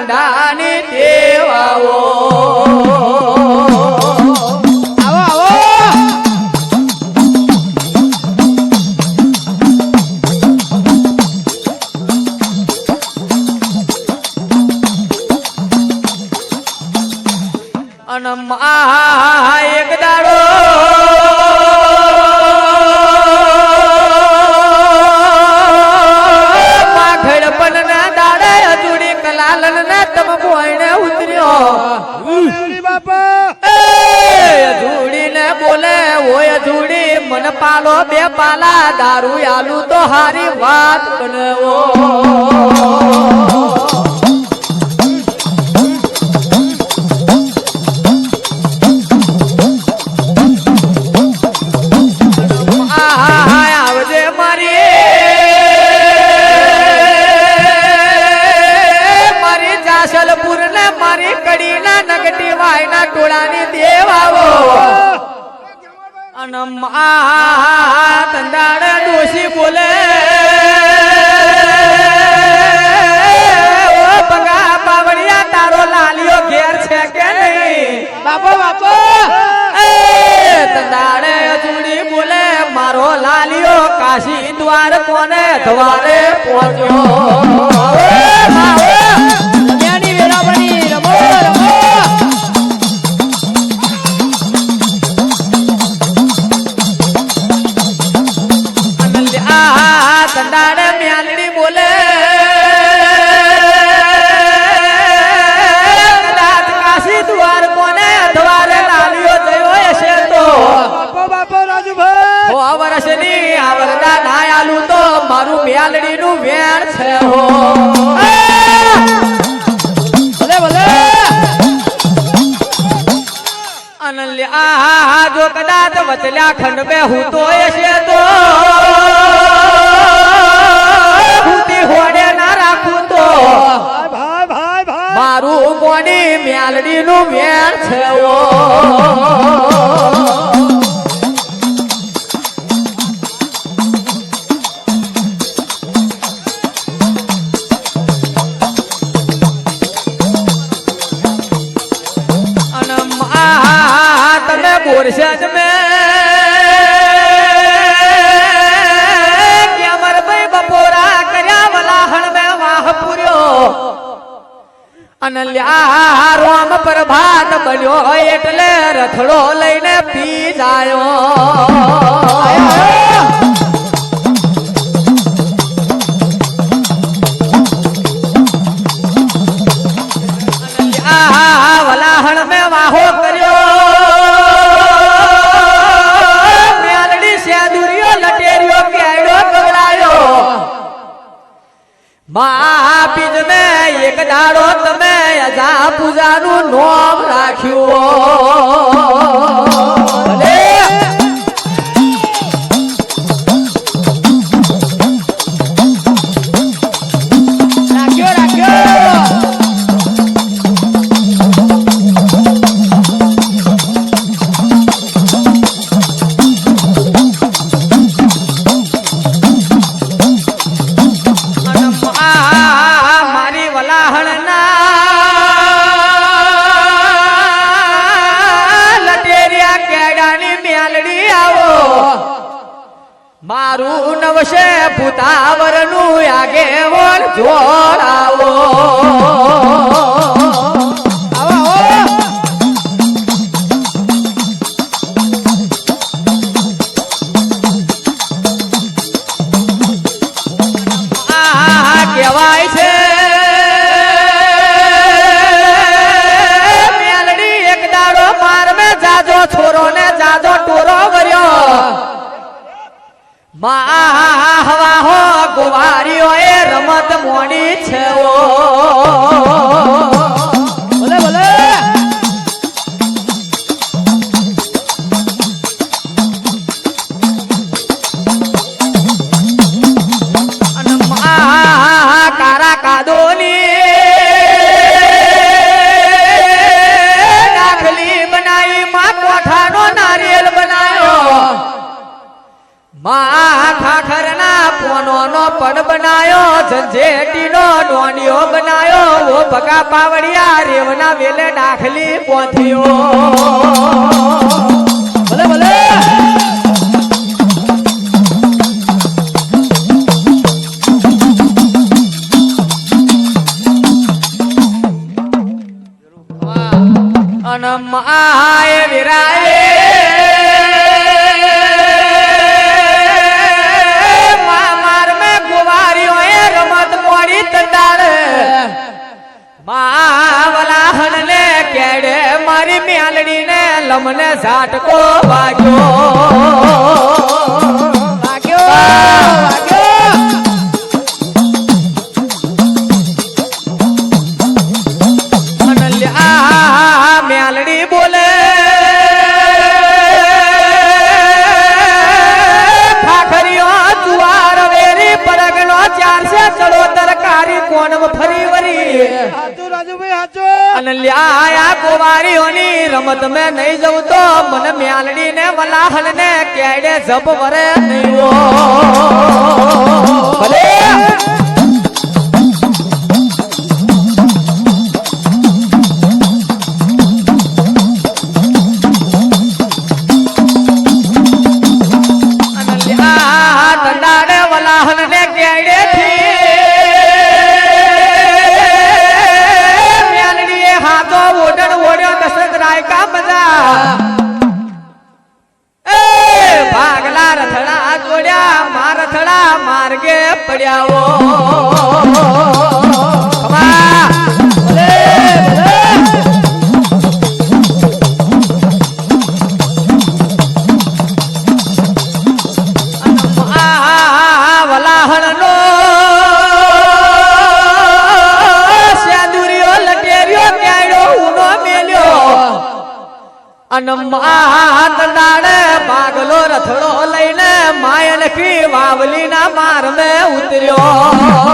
ધંધાની દેવાઓ એક દાડો માખડપન ના દાડે અજુડી કલાલન ના તમ બોઈને ઉતર્યો અજુડી ને બોલે ઓય અજુડી મન પાલો બે પાલા દારૂ આલુ તો હારી વાત બનવો ટોળાની દેવાઓ અને તંદાડે ડોશી બોલે ઓ પગા પાવડિયા તારો લાલિયો ઘેર છે કે નહીં બાપો બાપો તંદાડે અજુડી બોલે મારો લાલિયો કાશી દ્વાર કોને દ્વારે પહોંચ્યો તંદાડે મ્યાલડી બોલે કદાચ કાશી દ્વાર કોને દ્વારે લાલિયો થયો હશે તો બાપો રાજુભાઈ હો આ વર્ષની આવરદા ના આલુ તો મારું મ્યાલડી નું વેણ છે હો ભલે ભલે અનલ્ય આ જો કદાચ વચલ્યા ખંડ મે હું તો હશે તો મારું કોની મ્યાલડી નું વેણ છે તમે બોરશે જ મેં અનલ્યા રોમ પ્રભાત બન્યો એટલે રથડો લઈને પી જાયો વલાહણ મેં વાહો કર્યો મ્યાલડી સેદુરિયો લટેરિયો કેડો ગવડાયો બીજ ને એક દાડો તમે અજા પૂજાનું નોમ રાખ્યું મારું નવશે ભૂતાવર નું આગે વળ જોડાવો કહેવાય છે મેલડી એક દાડો માર મે જાજો છોરો ને જાજો ટોરો વર્યો હવા હો ગુવારીઓ એ રમત મોડી છે ભલે ભલે કારા કાદોની દાખલી બનાવી માં કોઠાનો નારિયેલ બનાવ્યો ખાખરના પોનો નો પડ બનાયો ઝંઝેટીનો ડોનિયો બનાયો ઓ ભગા બકા પાવડિયા રેવના વેલે દાખલી પોથીઓ ભલે ભલે અનમાય વિરાય માર મે ગુવારીઓ એ રમત મોડી તંડાળ માવલાહણ ને કેડે મારી મ્યાલડી ને લમને ઝાટકો મ્યાલડી બોલે ખાખરીઓ જુવાર વેરી પરગનો 400 ચડો તરકારી કોણમ ફરી વરી હાચો રાજુભાઈ હાચો અને લ્યા કુવારીઓની રમત મેં નહીં જવું તો મને મ્યાલડી ને વલાહલ ને કેડે જબ વરે નહીં ભલે ભાગલા રથડા જોડ્યા માર રથડા માર્ગે પડ્યાઓ વલાહણ નો સેદુરીઓ લટેરિયો ક્યાંયો ઉનો મેલ્યો અનમાત દાડે ભાગલો રથડો લઈને માયન કી વાવલી ના માર મે ઉતર્યો